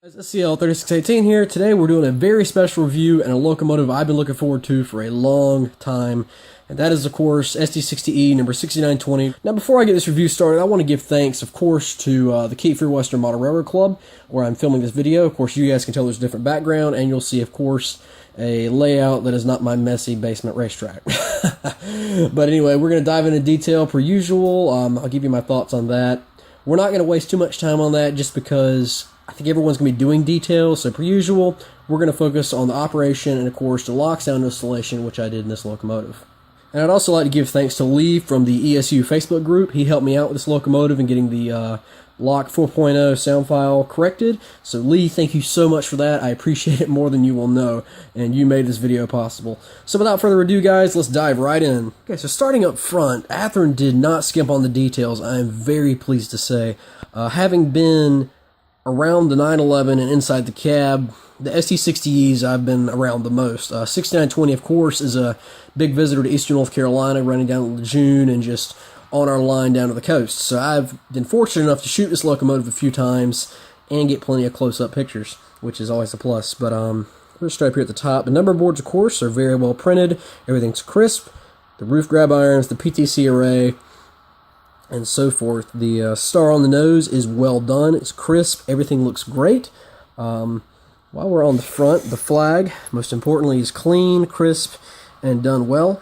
SCL3618 here. Today we're doing a very special review and a locomotive I've been looking forward to for a long time. And that is, of course, SD60E number 6920. Now, before I get this review started, I want to give thanks, of course, to the Cape Fear Western Model Railroad Club, where I'm filming this video. Of course, you guys can tell there's a different background, and you'll see, of course, a layout that is not my messy basement racetrack. But anyway, we're going to dive into detail per usual. I'll give you my thoughts on that. We're not going to waste too much time on that just because I think everyone's going to be doing details, so per usual, we're going to focus on the operation and, of course, the Loksound installation, which I did in this locomotive. And I'd also like to give thanks to Lee from the ESU Facebook group. He helped me out with this locomotive and getting the Lok 4.0 sound file corrected. So Lee, thank you so much for that. I appreciate it more than you will know, and you made this video possible. So without further ado, guys, let's dive right in. Okay, so starting up front, Athearn did not skimp on the details, I am very pleased to say. Having been around the 911 and inside the cab, the SD60Es I've been around the most. 6920, of course, is a big visitor to eastern North Carolina, running down to Lejeune and just on our line down to the coast. So I've been fortunate enough to shoot this locomotive a few times and get plenty of close-up pictures, which is always a plus. But we're straight up here at the top. The number boards, of course, are very well printed. Everything's crisp. The roof grab irons, the PTC array, and so forth. The star on the nose is well done. It's crisp. Everything looks great. While we're on the front, the flag, most importantly, is clean, crisp, and done well.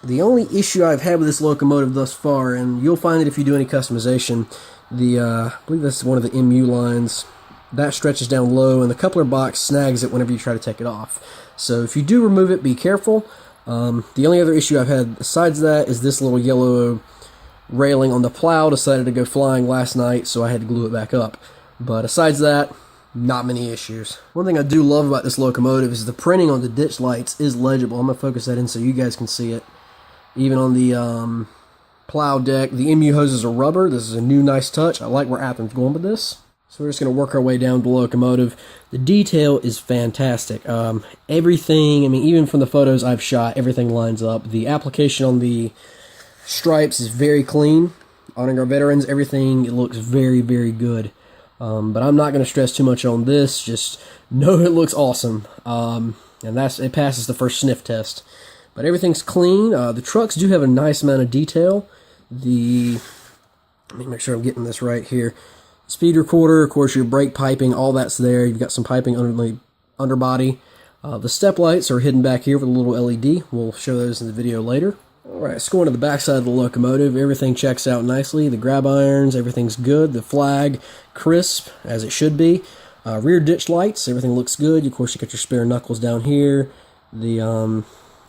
The only issue I've had with this locomotive thus far, and you'll find it if you do any customization, I believe that's one of the MU lines, that stretches down low, and the coupler box snags it whenever you try to take it off. So if you do remove it, be careful. The only other issue I've had besides that is this little yellow railing on the plow decided to go flying last night, so I had to glue it back up. But besides that, not many issues. One thing I do love about this locomotive is the printing on the ditch lights is legible. I'm going to focus that in so you guys can see it. Even on the plow deck, the MU hoses are rubber. This is a new nice touch. I like where Athearn's going with this. So we're just going to work our way down the locomotive. The detail is fantastic. Everything, I mean, even from the photos I've shot, everything lines up. The application on the stripes is very clean. Honoring our veterans, everything, it looks very, very good. But I'm not going to stress too much on this. Just know it looks awesome. And it passes the first sniff test. But everything's clean. The trucks do have a nice amount of detail. Let me make sure I'm getting this right here. Speed recorder, of course, your brake piping, all that's there. You've got some piping under the underbody. The step lights are hidden back here with a little LED. We'll show those in the video later. Alright, let's go into the backside of the locomotive. Everything checks out nicely. The grab irons, everything's good. The flag, crisp, as it should be. Rear ditch lights, everything looks good. Of course, you got your spare knuckles down here. The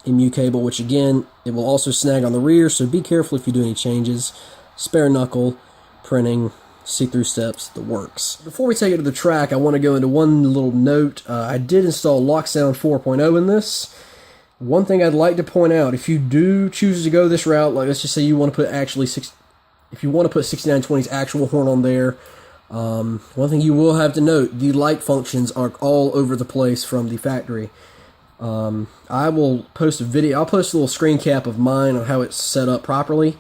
MU cable, which again, it will also snag on the rear, so be careful if you do any changes. Spare knuckle, printing, see-through steps, the works. Before we take it to the track, I want to go into one little note. I did install Loksound 4.0 in this. One thing I'd like to point out, if you do choose to go this route, like let's just say you want to put if you want to put 6920's actual horn on there, one thing you will have to note, the light functions are all over the place from the factory. I will post a video, I'll post a little screen cap of mine on how it's set up properly,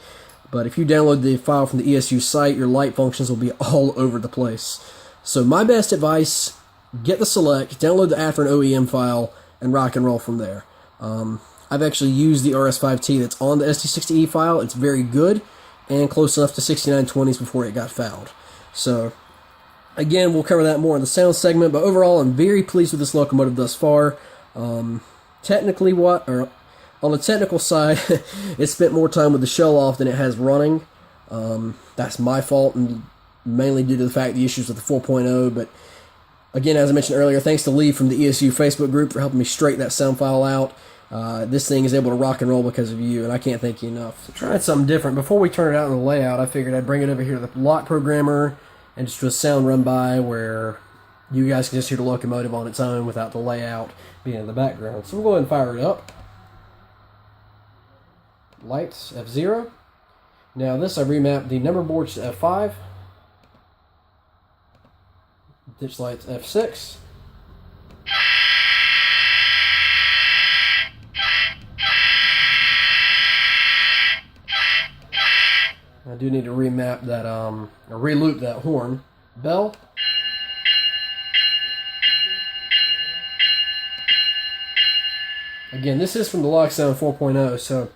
but if you download the file from the ESU site, your light functions will be all over the place. So my best advice, get the select, download the Athearn OEM file, and rock and roll from there. I've actually used the RS5T that's on the SD60E file. It's very good and close enough to 6920s before it got fouled. So, again, we'll cover that more in the sound segment, but overall, I'm very pleased with this locomotive thus far. On the technical side, it spent more time with the shell off than it has running. That's my fault, and mainly due to the fact the issues with the 4.0, but again, as I mentioned earlier, thanks to Lee from the ESU Facebook group for helping me straighten that sound file out. This thing is able to rock and roll because of you, and I can't thank you enough. So trying something different. Before we turn it out in the layout, I figured I'd bring it over here to the Lok programmer and just do a sound run by where you guys can just hear the locomotive on its own without the layout being in the background. So we'll go ahead and fire it up. Lights, F0. Now this, I remapped the number boards to F5. Ditch lights, F6. I do need to remap that, or reloop that horn. Bell. Again, this is from the Loksound 4.0, so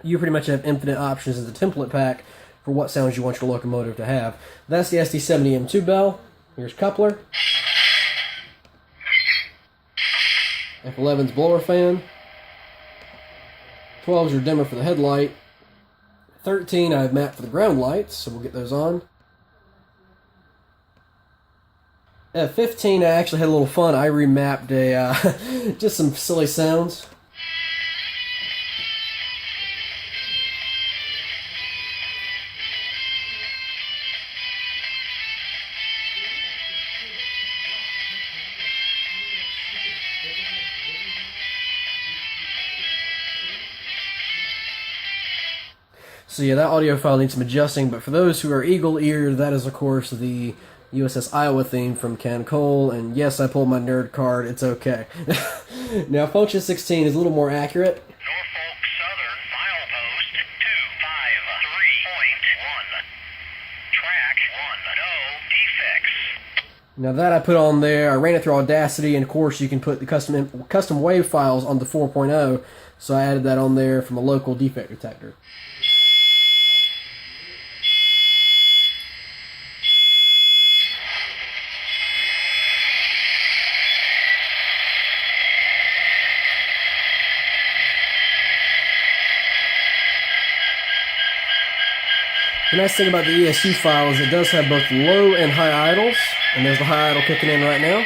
you pretty much have infinite options in the template pack for what sounds you want your locomotive to have. That's the SD60E M2 bell. Here's coupler. F11's blower fan. 12 is your dimmer for the headlight. 13 I've mapped for the ground lights, so we'll get those on. At 15 I actually had a little fun. I remapped just some silly sounds. So yeah, that audio file needs some adjusting, but for those who are eagle-eared, that is of course the USS Iowa theme from Ken Cole, and yes, I pulled my nerd card, it's okay. Now, function 16 is a little more accurate. Norfolk Southern, milepost 253.1. Track 1, no defects. Now that I put on there, I ran it through Audacity, and of course you can put the custom wave files on the 4.0, so I added that on there from a local defect detector. The nice thing about the ESU file is it does have both low and high idles, and there's the high idle kicking in right now.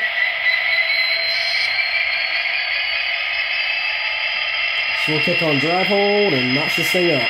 So we'll kick on drive hold and notch this thing up.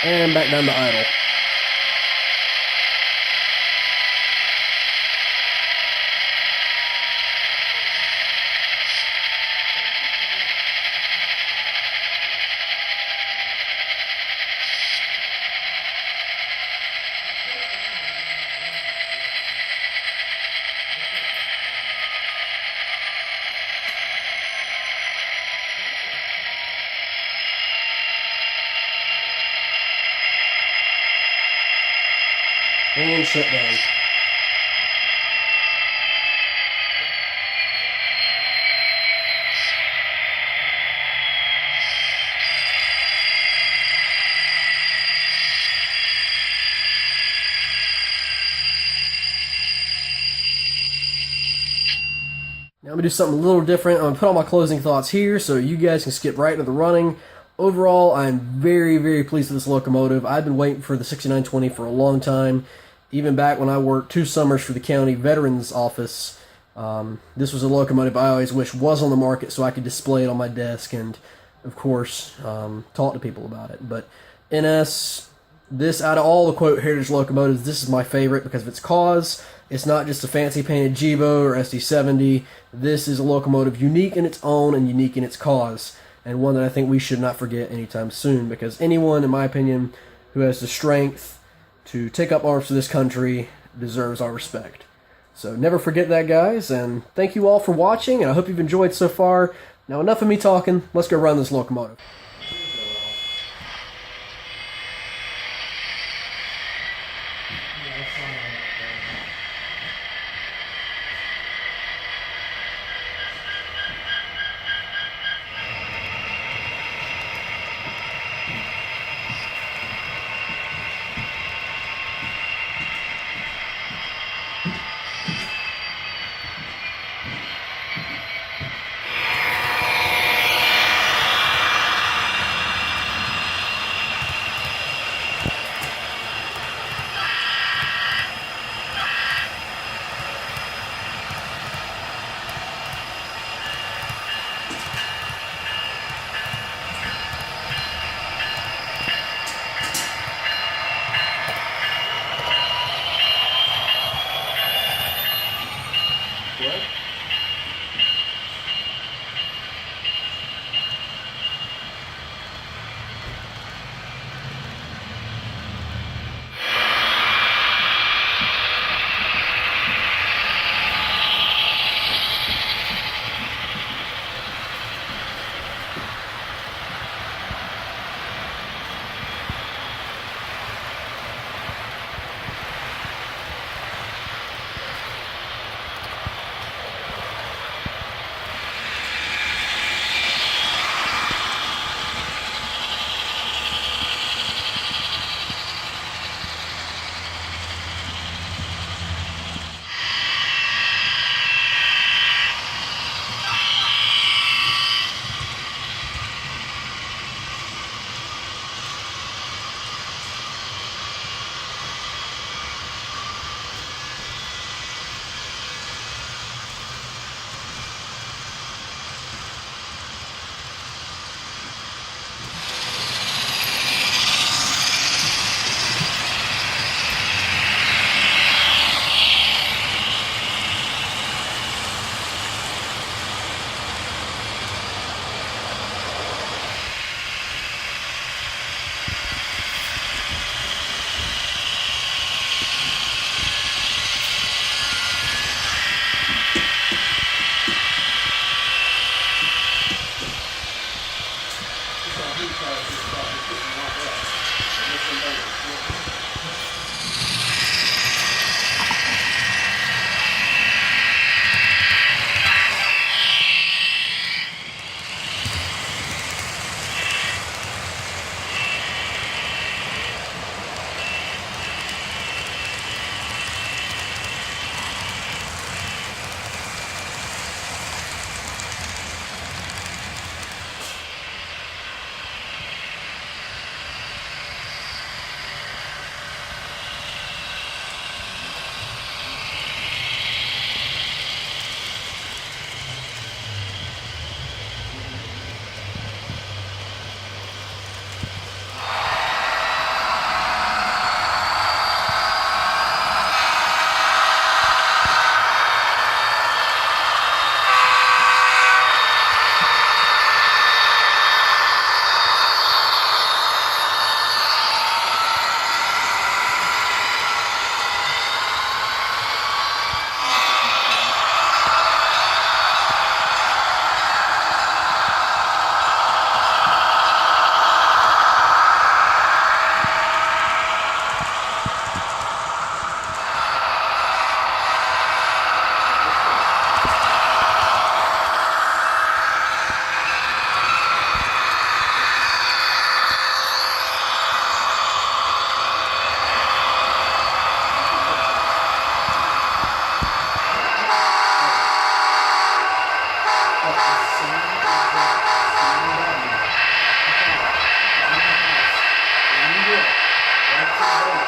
And back down to idle. And shut down. Now I'm going to do something a little different. I'm going to put all my closing thoughts here so you guys can skip right into the running. Overall, I'm very, very pleased with this locomotive. I've been waiting for the 6920 for a long time. Even back when I worked 2 summers for the county veterans office, this was a locomotive I always wished was on the market so I could display it on my desk and, of course, talk to people about it. But NS, this, out of all the quote heritage locomotives, this is my favorite because of its cause. It's not just a fancy painted Jibo or SD70. This is a locomotive unique in its own and unique in its cause, and one that I think we should not forget anytime soon, because anyone, in my opinion, who has the strength to take up arms for this country deserves our respect. So never forget that, guys, and thank you all for watching, and I hope you've enjoyed so far. Now, enough of me talking. Let's go run this locomotive. That's